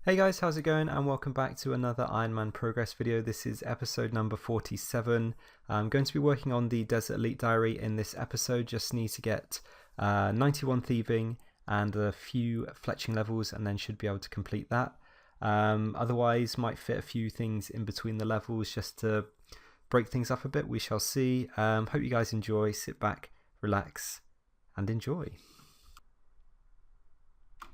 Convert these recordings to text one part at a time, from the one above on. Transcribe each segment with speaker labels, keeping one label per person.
Speaker 1: Hey guys, how's it going? And welcome back to another Ironman progress video. This is episode number 47. I'm going to be working on the Desert Elite Diary in this episode. Just need to get 91 thieving and a few fletching levels and then should be able to complete that. Otherwise, might fit a few things in between the levels just to break things up a bit. We shall see. Hope you guys enjoy. Sit back, relax, and enjoy.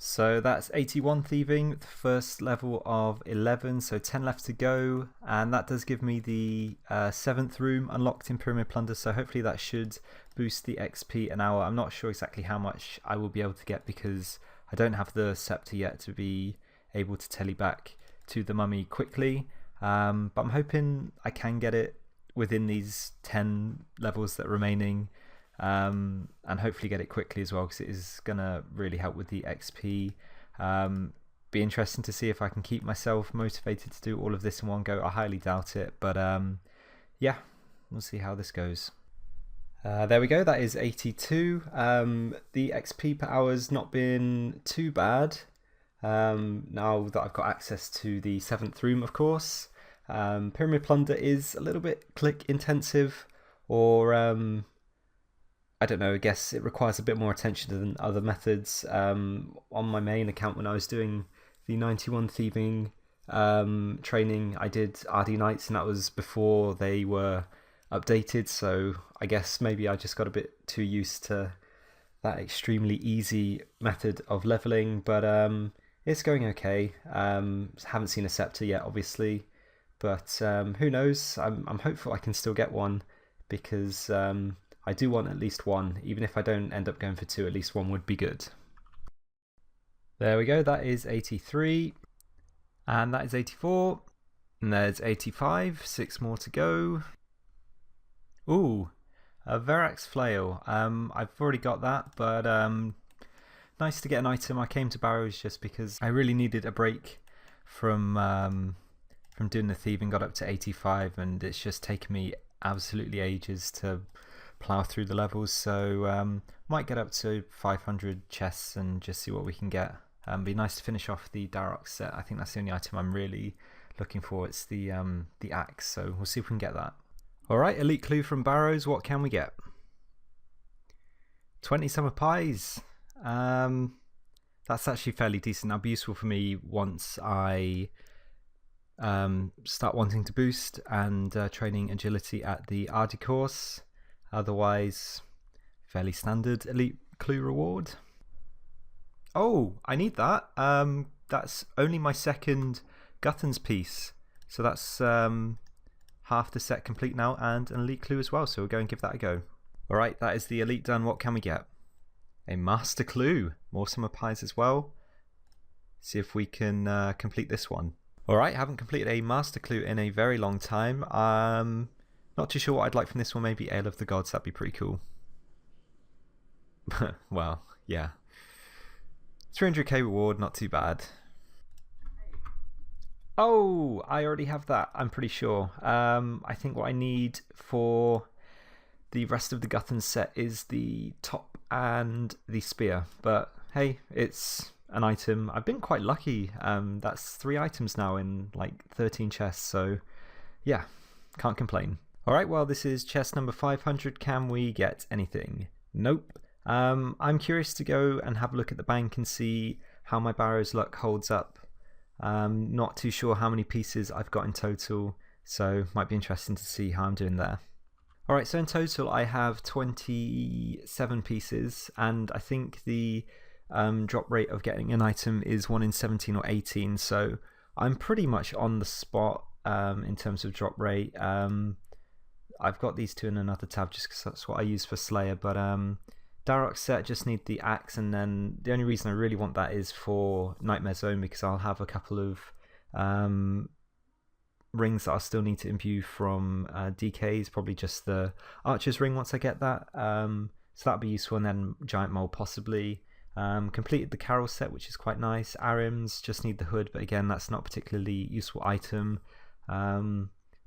Speaker 1: So that's 81 thieving, the first level of 11, so 10 left to go, and that does give me the 7th room unlocked in Pyramid Plunder, so hopefully that should boost the XP an hour. I'm not sure exactly how much I will be able to get because I don't have the scepter yet to be able to tele back to the mummy quickly, but I'm hoping I can get it within these 10 levels that are remaining. And hopefully get it quickly as well because it is going to really help with the XP. Be interesting to see if I can keep myself motivated to do all of this in one go. I highly doubt it, but yeah, we'll see how this goes. There we go, that is 82. The XP per hour's not been too bad now that I've got access to the 7th room, of course. Pyramid Plunder is a little bit click intensive, or I don't know, I guess it requires a bit more attention than other methods. On my main account, when I was doing the 91 thieving training, I did RD nights, and that was before they were updated, so I guess maybe I just got a bit too used to that extremely easy method of leveling, but it's going okay. Haven't seen a scepter yet, obviously, but who knows? I'm hopeful I can still get one because I do want at least one. Even if I don't end up going for two, at least one would be good. There we go, that is 83. And that is 84. And there's 85, 6 more to go. Ooh, a Verax Flail. I've already got that, but nice to get an item. I came to Barrows just because I really needed a break from doing the thieving. Got up to 85, and it's just taken me absolutely ages to plow through the levels, so might get up to 500 chests and just see what we can get. Be nice to finish off the Darok set. I think that's the only item I'm really looking for. It's the axe, so we'll see if we can get that. Alright, elite clue from Barrows. What can we get? 20 summer pies. That's actually fairly decent. That'll be useful for me once I start wanting to boost and training agility at the RD course. Otherwise, fairly standard elite clue reward. Oh, I need that. That's only my second Guthans piece. So that's half the set complete now and an elite clue as well. So we'll go and give that a go. Alright, that is the elite done. What can we get? A master clue. More summer pies as well. See if we can complete this one. Alright, haven't completed a master clue in a very long time. Not too sure what I'd like from this one. Maybe Ale of the Gods, that'd be pretty cool. Well, yeah. 300k reward, not too bad. Oh, I already have that, I'm pretty sure. I think what I need for the rest of the Guthans set is the top and the spear. But hey, it's an item. I've been quite lucky. That's 3 items now in like 13 chests, so yeah, can't complain. Alright, well this is chest number 500. Can we get anything? Nope. I'm curious to go and have a look at the bank and see how my Barrows luck holds up. Not too sure how many pieces I've got in total, so might be interesting to see how I'm doing there. Alright, so in total I have 27 pieces, and I think the drop rate of getting an item is 1 in 17 or 18, so I'm pretty much on the spot in terms of drop rate. I've got these two in another tab just because that's what I use for Slayer, but Darok set, just need the axe, and then the only reason I really want that is for Nightmare Zone because I'll have a couple of rings that I'll still need to imbue from DKs, probably just the Archer's ring once I get that, so that'll be useful, and then Giant Mole possibly. Completed the Carol set, which is quite nice. Arims, just need the hood, but again that's not a particularly useful item.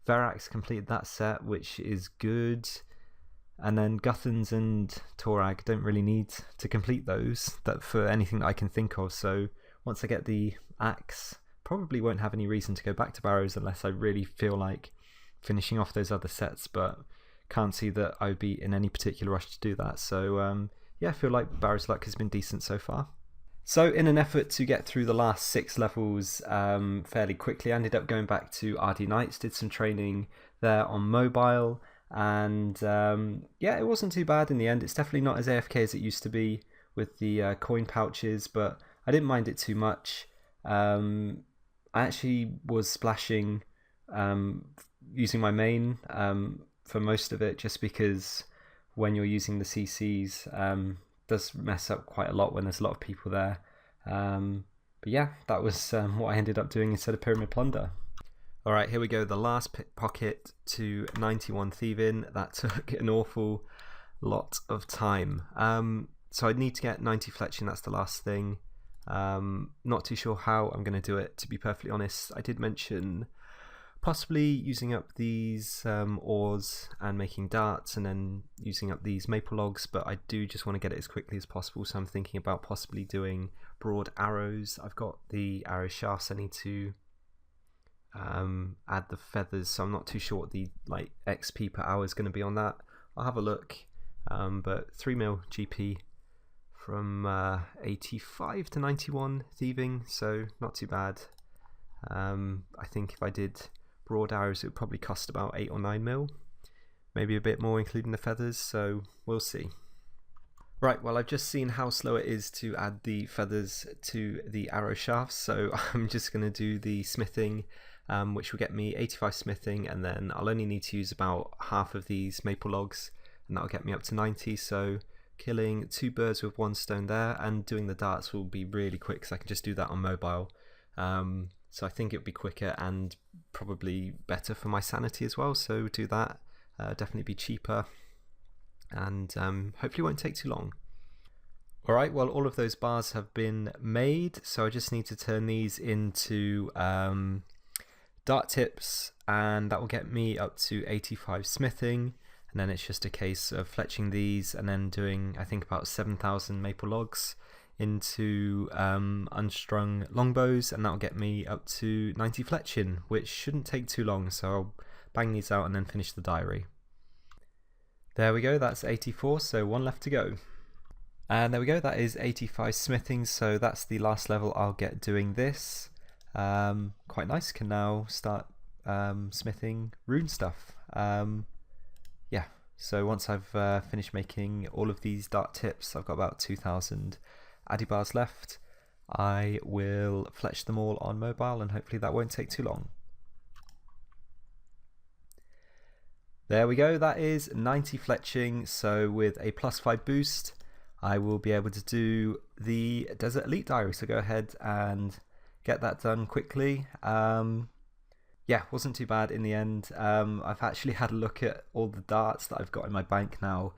Speaker 1: Verax completed that set, which is good. And then Guthans and Torag don't really need to complete those for anything that I can think of. So once I get the axe, probably won't have any reason to go back to barrows unless I really feel like finishing off those other sets, but can't see that I would be in any particular rush to do that. So yeah, I feel like barrows luck has been decent so far. So in an effort to get through the last 6 levels fairly quickly, I ended up going back to RD Nights, did some training there on mobile, and yeah, it wasn't too bad in the end. It's definitely not as AFK as it used to be with the coin pouches, but I didn't mind it too much. I actually was splashing using my main for most of it, just because when you're using the CCs, does mess up quite a lot when there's a lot of people there. But yeah, that was what I ended up doing instead of Pyramid Plunder. Alright, here we go, the last pocket to 91 Thieving. That took an awful lot of time. So I need to get 90 Fletching, that's the last thing. Not too sure how I'm going to do it, to be perfectly honest. I did mention possibly using up these ores and making darts, and then using up these maple logs, but I do just want to get it as quickly as possible, so I'm thinking about possibly doing broad arrows. I've got the arrow shafts, I need to add the feathers, so I'm not too sure what the XP per hour is going to be on that. I'll have a look, but 3 mil GP from 85 to 91 thieving, so not too bad. I think if I did broad arrows it would probably cost about 8 or 9 mil, maybe a bit more including the feathers, so we'll see. Right, well, I've just seen how slow it is to add the feathers to the arrow shafts, so I'm just going to do the smithing, which will get me 85 smithing, and then I'll only need to use about half of these maple logs, and that'll get me up to 90, so killing 2 birds with 1 stone there, and doing the darts will be really quick because I can just do that on mobile. So I think it would be quicker and probably better for my sanity as well, so do that. Definitely be cheaper, and hopefully won't take too long. Alright, well, all of those bars have been made, so I just need to turn these into dart tips, and that will get me up to 85 smithing, and then it's just a case of fletching these and then doing, I think, about 7,000 maple logs into unstrung longbows, and that'll get me up to 90 fletching, which shouldn't take too long, so I'll bang these out and then finish the diary. There we go, that's 84, so 1 left to go. And there we go, that is 85 smithing, so that's the last level I'll get doing this. Quite nice, can now start smithing rune stuff. Yeah, so once I've finished making all of these dart tips, I've got about 2,000 addy bars left. I will fletch them all on mobile, and hopefully that won't take too long. There we go, that is 90 fletching, so with a +5 boost I will be able to do the Desert Elite Diary, so go ahead and get that done quickly. Yeah, wasn't too bad in the end. I've actually had a look at all the darts that I've got in my bank now.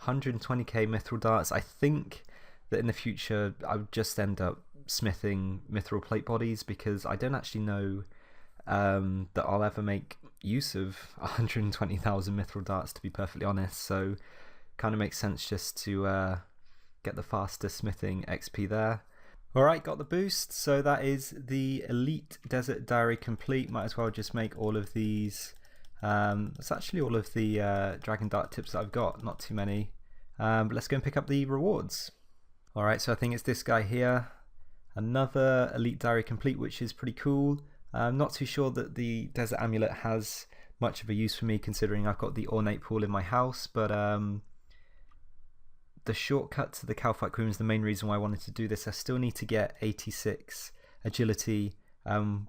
Speaker 1: 120k mithril darts. I think that in the future I would just end up smithing mithril plate bodies, because I don't actually know that I'll ever make use of 120,000 mithril darts, to be perfectly honest, so kind of makes sense just to get the faster smithing XP there. Alright, got the boost, so that is the Elite Desert Diary complete. Might as well just make all of these. That's actually all of the Dragon Dart tips that I've got, not too many. But let's go and pick up the rewards. Alright, so I think it's this guy here. Another Elite Diary complete, which is pretty cool. I'm not too sure that the Desert Amulet has much of a use for me, considering I've got the Ornate Pool in my house, but the shortcut to the Calphite Queen is the main reason why I wanted to do this. I still need to get 86 agility,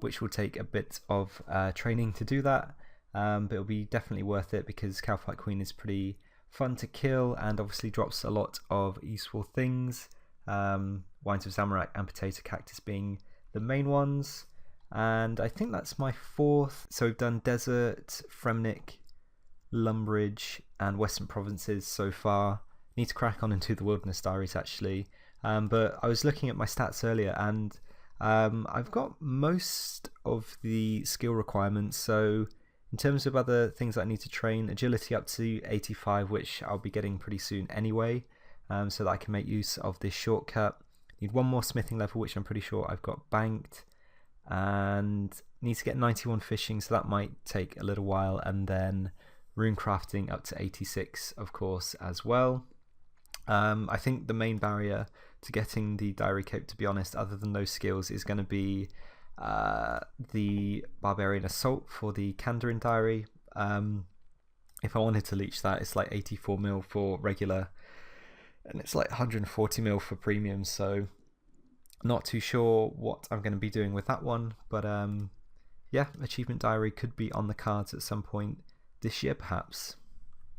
Speaker 1: which will take a bit of training to do that, but it'll be definitely worth it because Calphite Queen is pretty fun to kill and obviously drops a lot of useful things. Wines of Zamorak and Potato Cactus being the main ones, and I think that's my 4th. So we've done Desert, Fremnik, Lumbridge and Western Provinces so far. Need to crack on into the Wilderness Diaries actually, but I was looking at my stats earlier, and I've got most of the skill requirements. So in terms of other things that I need to train, agility up to 85, which I'll be getting pretty soon anyway, so that I can make use of this shortcut. Need 1 more smithing level, which I'm pretty sure I've got banked, and need to get 91 fishing, so that might take a little while, and then rune crafting up to 86 of course as well. I think the main barrier to getting the diary cape, to be honest, other than those skills, is going to be the barbarian assault for the Kandarin diary. If I wanted to leech that, it's like 84 mil for regular, and it's like 140 mil for premium, so not too sure what I'm going to be doing with that one. But yeah, achievement diary could be on the cards at some point this year perhaps.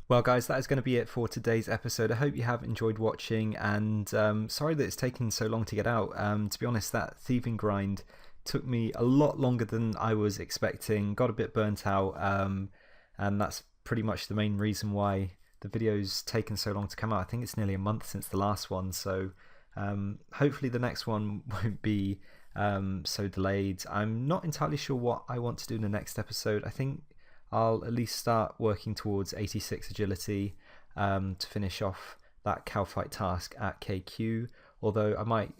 Speaker 1: Well guys, that is going to be it for today's episode. I hope you have enjoyed watching, and sorry that it's taken so long to get out. To be honest, that thieving grind took me a lot longer than I was expecting, got a bit burnt out, and that's pretty much the main reason why the video's taken so long to come out. I think it's nearly a month since the last one, so hopefully the next one won't be so delayed. I'm not entirely sure what I want to do in the next episode. I think I'll at least start working towards 86 agility to finish off that cow fight task at KQ, although I might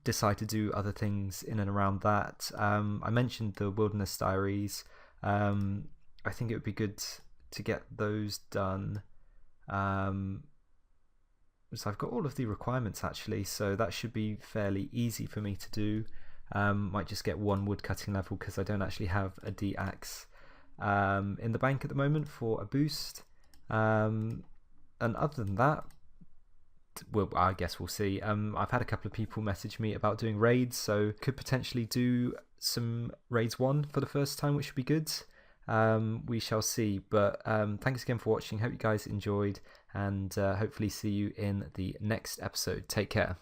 Speaker 1: decide to do other things in and around that. I mentioned the wilderness diaries. I think it would be good to get those done. So I've got all of the requirements actually, so that should be fairly easy for me to do. Might just get one wood cutting level because I don't actually have a D axe in the bank at the moment for a boost, and other than that, well, I guess we'll see. I've had a couple of people message me about doing raids, so could potentially do some raids 1 for the first time, which would be good. We shall see, but thanks again for watching. Hope you guys enjoyed, and hopefully see you in the next episode. Take care.